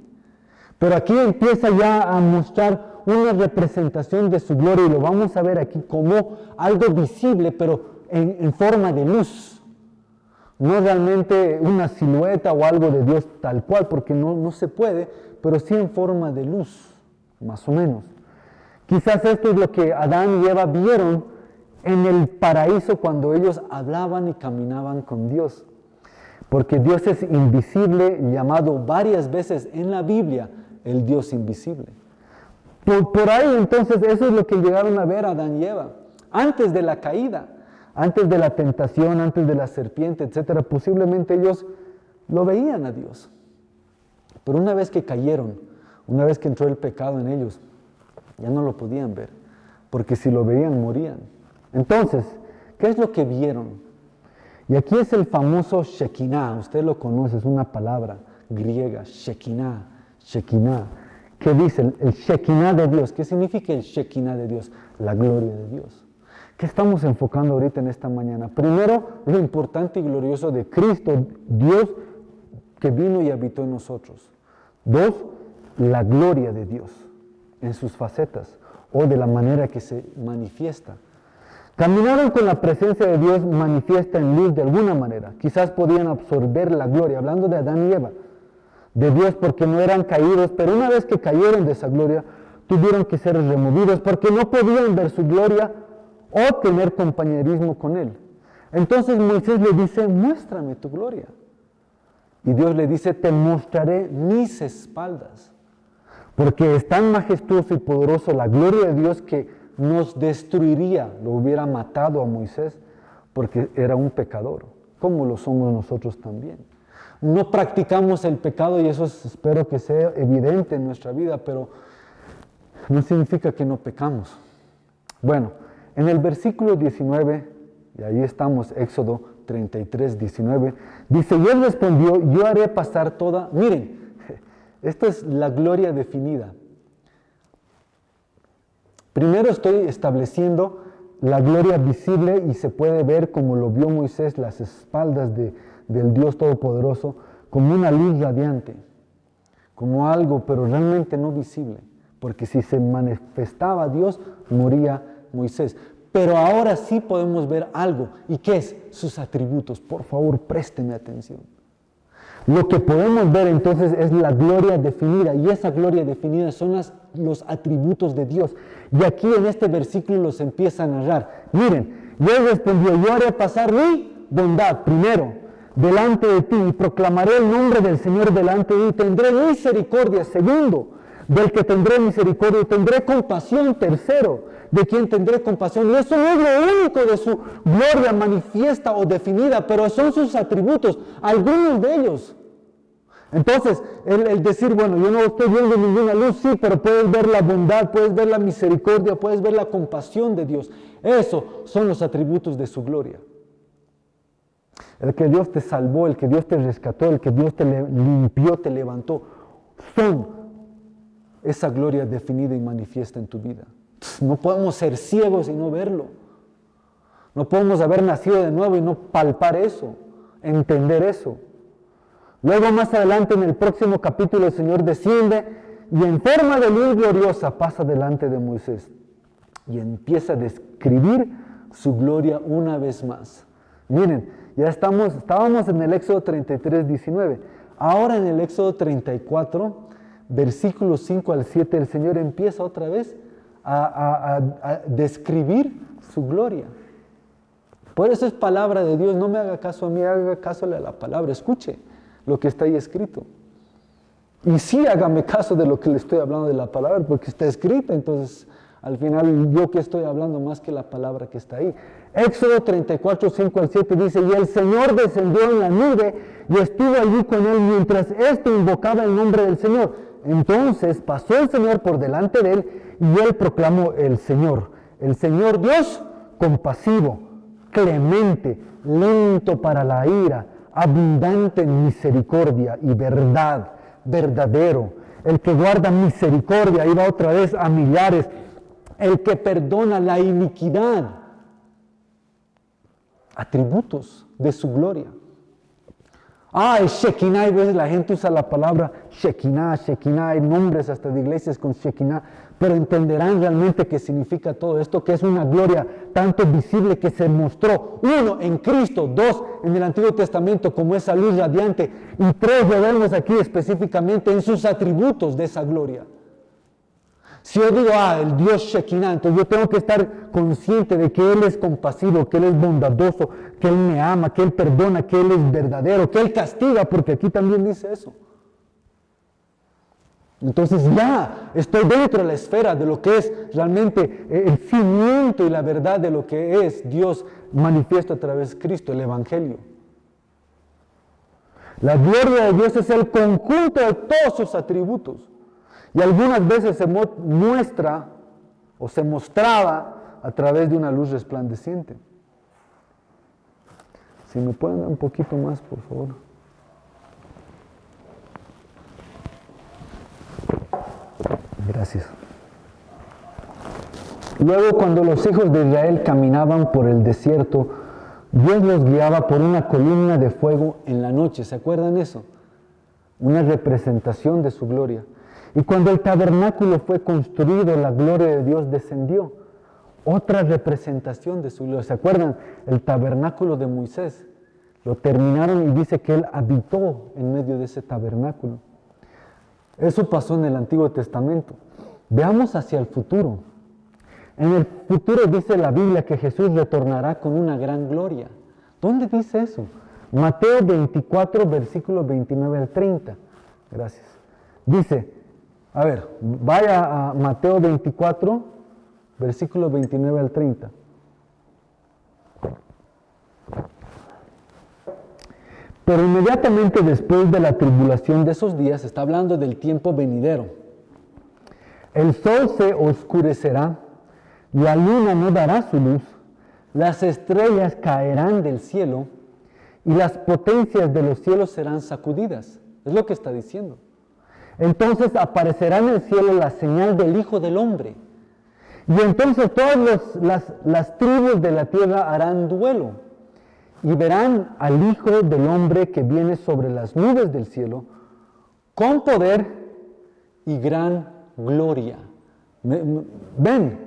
Pero aquí empieza ya a mostrar una representación de su gloria y lo vamos a ver aquí como algo visible, pero en forma de luz. No realmente una silueta o algo de Dios tal cual, porque no se puede, pero sí en forma de luz, más o menos. Quizás esto es lo que Adán y Eva vieron en el paraíso cuando ellos hablaban y caminaban con Dios. Porque Dios es invisible, llamado varias veces en la Biblia el Dios invisible. Por ahí entonces eso es lo que llegaron a ver Adán y Eva. Antes de la caída, antes de la tentación, antes de la serpiente, etc. Posiblemente ellos lo veían a Dios. Pero una vez que cayeron, una vez que entró el pecado en ellos, ya no lo podían ver. Porque si lo veían, morían. Entonces, ¿qué es lo que vieron? Y aquí es el famoso Shekinah, usted lo conoce, es una palabra griega, Shekinah. ¿Qué dice? El Shekinah de Dios. ¿Qué significa el Shekinah de Dios? La gloria de Dios. ¿Qué estamos enfocando ahorita en esta mañana? Primero, lo importante y glorioso de Cristo, Dios que vino y habitó en nosotros. Dos, la gloria de Dios en sus facetas o de la manera que se manifiesta. Caminaron con la presencia de Dios manifiesta en luz de alguna manera. Quizás podían absorber la gloria, hablando de Adán y Eva, de Dios porque no eran caídos, pero una vez que cayeron de esa gloria, tuvieron que ser removidos porque no podían ver su gloria o tener compañerismo con Él. Entonces Moisés le dice, muéstrame tu gloria. Y Dios le dice, te mostraré mis espaldas. Porque es tan majestuoso y poderoso la gloria de Dios que nos destruiría, lo hubiera matado a Moisés, porque era un pecador, como lo somos nosotros también. No practicamos el pecado y eso espero que sea evidente en nuestra vida, pero no significa que no pecamos. Bueno, en el versículo 19, y ahí estamos, Éxodo 33, 19, dice, y él respondió, yo haré pasar toda, miren, esto es la gloria definida. Primero estoy estableciendo la gloria visible y se puede ver como lo vio Moisés, las espaldas del Dios Todopoderoso, como una luz radiante, como algo, pero realmente no visible, porque si se manifestaba Dios, moría Moisés. Pero ahora sí podemos ver algo, ¿y qué es? Sus atributos. Por favor, présteme atención. Lo que podemos ver entonces es la gloria definida, y esa gloria definida son los atributos de Dios. Y aquí en este versículo los empieza a narrar. Miren, y él respondió, yo haré pasar mi bondad, primero, delante de ti, y proclamaré el nombre del Señor delante de ti, tendré misericordia, segundo, del que tendré misericordia, tendré compasión, tercero, de quien tendré compasión. Y eso no es lo único de su gloria manifiesta o definida, pero son sus atributos, algunos de ellos. Entonces, el decir, bueno, yo no estoy viendo ninguna luz, sí, pero puedes ver la bondad, puedes ver la misericordia, puedes ver la compasión de Dios. Eso son los atributos de su gloria. El que Dios te salvó, el que Dios te rescató, el que Dios te limpió, te levantó, son esa gloria definida y manifiesta en tu vida. No podemos ser ciegos y no verlo. No podemos haber nacido de nuevo y no palpar eso, entender eso. Luego más adelante en el próximo capítulo el Señor desciende y en forma de luz gloriosa pasa delante de Moisés y empieza a describir su gloria una vez más. Miren, ya estábamos en el Éxodo 33, 19. Ahora en el Éxodo 34, versículos 5 al 7, el Señor empieza otra vez a describir su gloria. Por eso es palabra de Dios, no me haga caso a mí, haga caso a la palabra, escuche lo que está ahí escrito. Y sí hágame caso de lo que le estoy hablando de la palabra, porque está escrita, entonces al final yo que estoy hablando más que la palabra que está ahí. Éxodo 34, 5 al 7 dice, y el Señor descendió en la nube y estuvo allí con él mientras éste invocaba el nombre del Señor. Entonces pasó el Señor por delante de él y él proclamó el Señor Dios compasivo, clemente, lento para la ira, abundante en misericordia y verdad, verdadero, el que guarda misericordia, ahí va otra vez a millares, el que perdona la iniquidad, atributos de su gloria. El Shekinah, y a veces la gente usa la palabra Shekinah, hay nombres hasta de iglesias con Shekinah, pero entenderán realmente qué significa todo esto, que es una gloria tanto visible que se mostró, 1, en Cristo, 2, en el Antiguo Testamento como esa luz radiante, y 3, lo vemos aquí específicamente en sus atributos de esa gloria. Si yo digo, el Dios Shekinah, entonces yo tengo que estar consciente de que Él es compasivo, que Él es bondadoso, que Él me ama, que Él perdona, que Él es verdadero, que Él castiga, porque aquí también dice eso. Entonces ya estoy dentro de la esfera de lo que es realmente el cimiento y la verdad de lo que es Dios manifiesto a través de Cristo, el Evangelio. La gloria de Dios es el conjunto de todos sus atributos. Y algunas veces se muestra o se mostraba a través de una luz resplandeciente. Si me pueden dar un poquito más, por favor. Gracias. Luego, cuando los hijos de Israel caminaban por el desierto, Dios los guiaba por una columna de fuego en la noche. ¿Se acuerdan eso? Una representación de su gloria. Y cuando el tabernáculo fue construido, la gloria de Dios descendió. Otra representación de su gloria. ¿Se acuerdan? El tabernáculo de Moisés. Lo terminaron y dice que Él habitó en medio de ese tabernáculo. Eso pasó en el Antiguo Testamento. Veamos hacia el futuro. En el futuro dice la Biblia que Jesús retornará con una gran gloria. ¿Dónde dice eso? Mateo 24, versículo 29 al 30. Gracias. Dice, vaya a Mateo 24, versículo 29 al 30. Pero inmediatamente después de la tribulación de esos días, está hablando del tiempo venidero, el sol se oscurecerá, la luna no dará su luz, las estrellas caerán del cielo y las potencias de los cielos serán sacudidas. Es lo que está diciendo. Entonces aparecerá en el cielo la señal del Hijo del Hombre. Y entonces todas las tribus de la tierra harán duelo y verán al Hijo del Hombre que viene sobre las nubes del cielo con poder y gran gloria. Ven,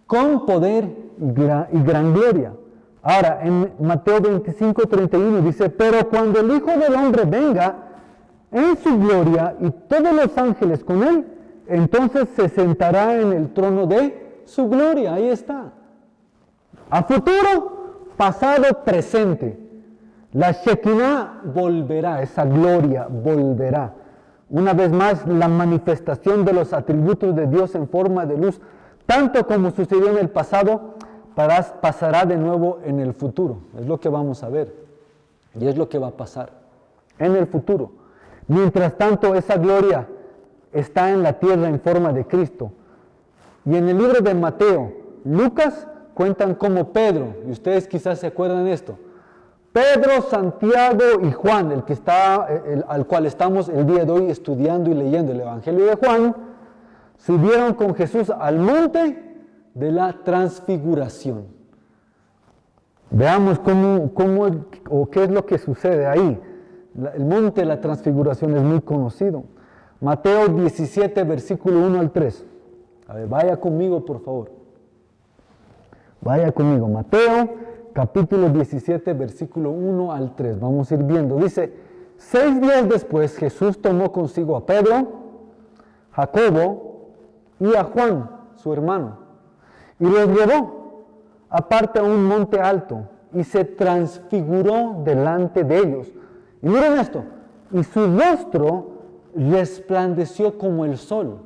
con poder y gran gloria. Ahora, en Mateo 25, 31 dice, pero cuando el Hijo del Hombre venga en su gloria y todos los ángeles con Él, entonces se sentará en el trono de su gloria. Ahí está. A futuro, pasado, presente. La Shekinah volverá, esa gloria volverá. Una vez más, la manifestación de los atributos de Dios en forma de luz, tanto como sucedió en el pasado, pasará de nuevo en el futuro. Es lo que vamos a ver. Y es lo que va a pasar en el futuro. Mientras tanto, esa gloria está en la tierra en forma de Cristo. Y en el libro de Mateo, Lucas, cuentan como Pedro, y ustedes quizás se acuerdan de esto, Pedro, Santiago y Juan, al cual estamos el día de hoy estudiando y leyendo el Evangelio de Juan, subieron con Jesús al monte de la transfiguración. Veamos qué es lo que sucede ahí. El monte de la transfiguración es muy conocido. Mateo 17, versículo 1 al 3. A ver, vaya conmigo, por favor. Vaya conmigo. Mateo, capítulo 17, versículo 1 al 3. Vamos a ir viendo. Dice, 6 días después Jesús tomó consigo a Pedro, Jacobo y a Juan, su hermano, y los llevó aparte a un monte alto y se transfiguró delante de ellos. Y miren esto, y su rostro resplandeció como el sol.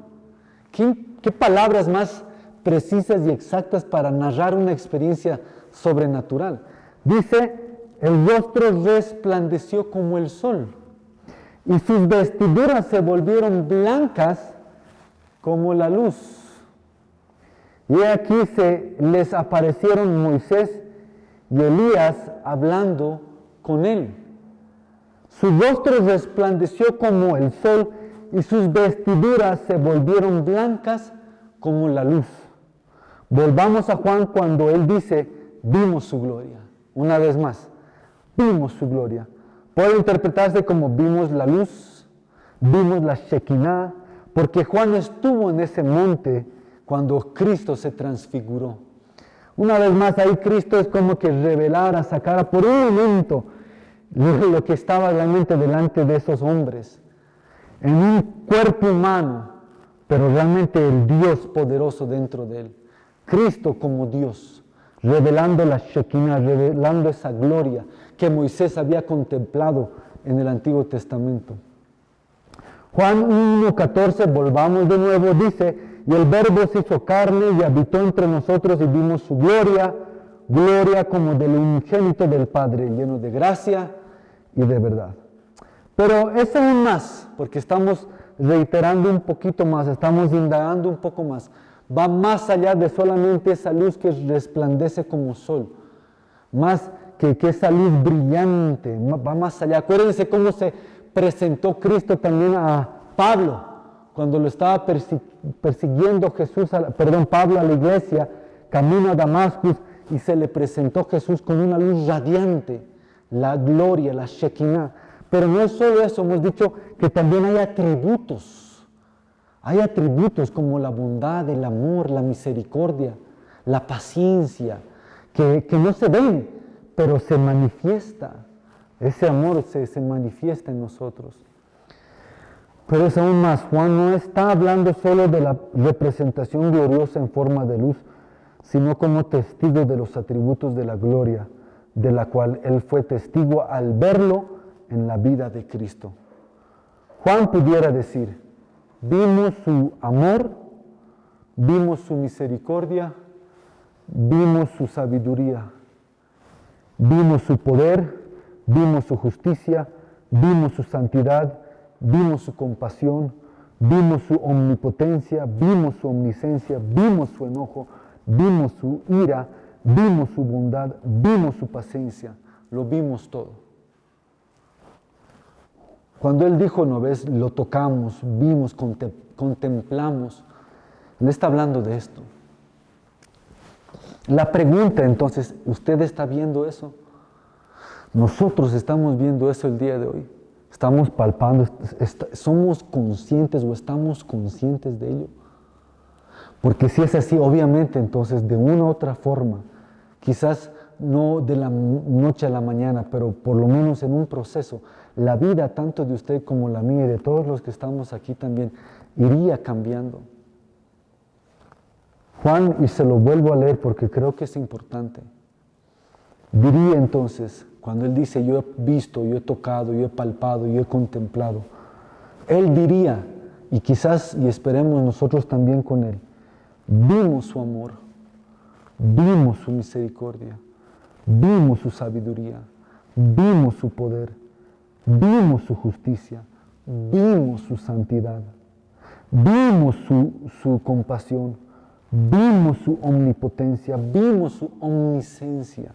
¿Qué palabras más precisas y exactas para narrar una experiencia sobrenatural? Dice, el rostro resplandeció como el sol y sus vestiduras se volvieron blancas como la luz. Y aquí les aparecieron Moisés y Elías hablando con él. Su rostro resplandeció como el sol y sus vestiduras se volvieron blancas como la luz. Volvamos a Juan cuando él dice, vimos su gloria. Una vez más, vimos su gloria. Puede interpretarse como vimos la luz, vimos la Shekinah, porque Juan estuvo en ese monte cuando Cristo se transfiguró. Una vez más, ahí Cristo es como que revelara, sacara por un momento lo que estaba realmente delante de esos hombres, en un cuerpo humano, pero realmente el Dios poderoso dentro de él. Cristo como Dios, revelando la Shekinah, revelando esa gloria que Moisés había contemplado en el Antiguo Testamento. Juan 1:14, volvamos de nuevo, dice, y el Verbo se hizo carne y habitó entre nosotros y vimos su gloria, gloria como del unigénito del Padre, lleno de gracia y de verdad. Pero es aún más, porque estamos reiterando un poquito más, estamos indagando un poco más. Va más allá de solamente esa luz que resplandece como sol, más que esa luz brillante, va más allá. Acuérdense cómo se presentó Cristo también a Pablo, cuando lo estaba persiguiendo Pablo a la iglesia, camino a Damasco, y se le presentó Jesús con una luz radiante, la gloria, la Shekinah. Pero no es solo eso, hemos dicho que también hay atributos. Hay atributos como la bondad, el amor, la misericordia, la paciencia, que no se ven, pero se manifiesta. Ese amor se manifiesta en nosotros. Pero es aún más, Juan no está hablando solo de la representación gloriosa en forma de luz, sino como testigo de los atributos de la gloria, de la cual él fue testigo al verlo en la vida de Cristo. Juan pudiera decir, vimos su amor, vimos su misericordia, vimos su sabiduría, vimos su poder, vimos su justicia, vimos su santidad, vimos su compasión, vimos su omnipotencia, vimos su omnisciencia, vimos su enojo, vimos su ira, vimos su bondad, vimos su paciencia, lo vimos todo. Cuando él dijo, no ves, lo tocamos, vimos, contemplamos, él está hablando de esto. La pregunta entonces, ¿usted está viendo eso? Nosotros estamos viendo eso el día de hoy. Estamos palpando, somos conscientes o estamos conscientes de ello. Porque si es así, obviamente entonces de una u otra forma, quizás no de la noche a la mañana, pero por lo menos en un proceso, la vida tanto de usted como la mía y de todos los que estamos aquí también iría cambiando. Juan, y se lo vuelvo a leer porque creo que es importante, diría entonces, cuando él dice yo he visto, yo he tocado, yo he palpado, yo he contemplado, él diría, y quizás y esperemos nosotros también con él, vimos su amor, vimos su misericordia, vimos su sabiduría, vimos su poder, vimos su justicia, vimos su santidad, vimos su compasión, vimos su omnipotencia, vimos su omnisciencia,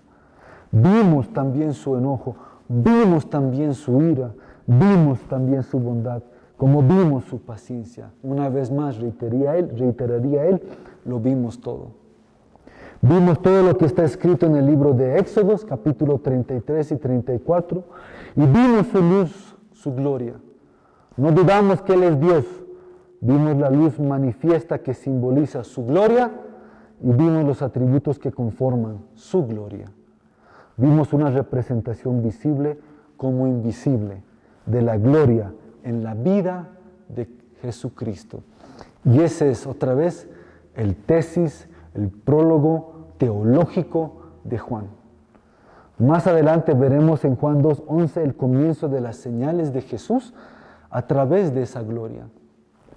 vimos también su enojo, vimos también su ira, vimos también su bondad, como vimos su paciencia. Una vez más reiteraría él, lo vimos todo. Vimos todo lo que está escrito en el libro de Éxodos, capítulo 33 y 34, y vimos su luz, su gloria. No dudamos que Él es Dios. Vimos la luz manifiesta que simboliza su gloria y vimos los atributos que conforman su gloria. Vimos una representación visible como invisible de la gloria en la vida de Jesucristo. Y ese es otra vez el tesis, el prólogo teológico de Juan. Más adelante veremos en Juan 2:11 el comienzo de las señales de Jesús a través de esa gloria.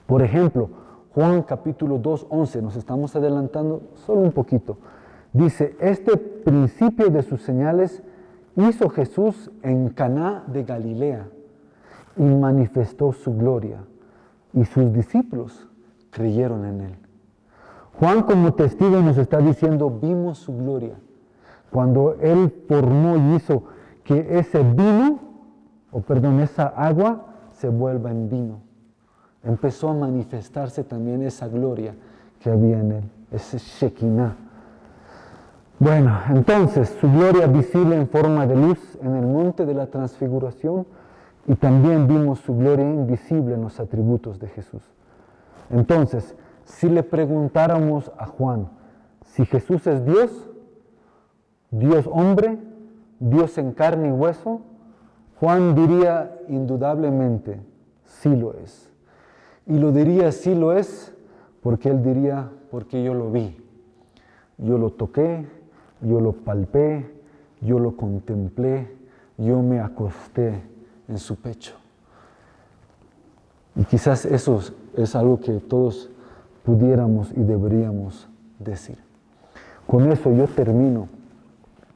Por ejemplo, Juan capítulo 2:11, nos estamos adelantando solo un poquito. Dice, este principio de sus señales hizo Jesús en Caná de Galilea y manifestó su gloria, y sus discípulos creyeron en él. Juan como testigo nos está diciendo, vimos su gloria. Cuando él formó y hizo que esa agua se vuelva en vino. Empezó a manifestarse también esa gloria que había en él, ese Shekinah. Bueno, entonces, su gloria visible en forma de luz en el monte de la transfiguración, y también vimos su gloria invisible en los atributos de Jesús. Entonces, si le preguntáramos a Juan si Jesús es Dios, Dios hombre, Dios en carne y hueso, Juan diría indudablemente, sí lo es. Y lo diría sí lo es porque él diría, porque yo lo vi, yo lo toqué, yo lo palpé, yo lo contemplé, yo me acosté en su pecho. Y quizás eso es algo que todos pudiéramos y deberíamos decir. Con eso yo termino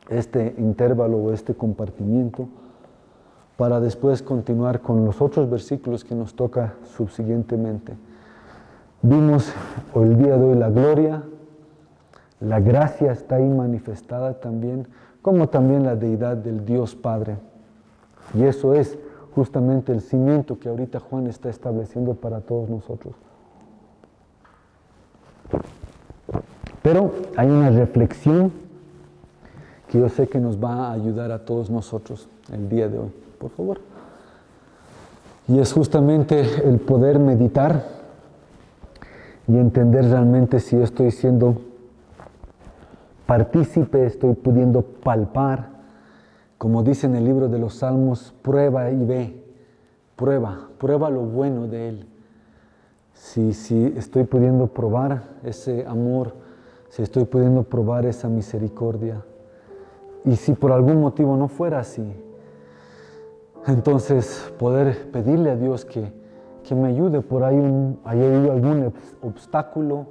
este intervalo o este compartimiento para después continuar con los otros versículos que nos toca subsiguientemente. Vimos el día de hoy la gloria, la gracia está ahí manifestada también, como también la deidad del Dios Padre. Y eso es justamente el cimiento que ahorita Juan está estableciendo para todos nosotros. Pero hay una reflexión que yo sé que nos va a ayudar a todos nosotros el día de hoy, por favor. Y es justamente el poder meditar y entender realmente si estoy siendo partícipe, estoy pudiendo palpar, como dice en el libro de los Salmos, prueba y ve, prueba lo bueno de Él. Si estoy pudiendo probar ese amor, si estoy pudiendo probar esa misericordia. Y si por algún motivo no fuera así, entonces poder pedirle a Dios que me ayude. Por ahí hay algún obstáculo,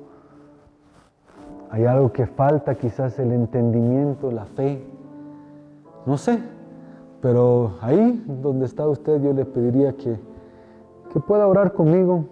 hay algo que falta, quizás el entendimiento, la fe, no sé. Pero ahí donde está usted, yo le pediría que pueda orar conmigo.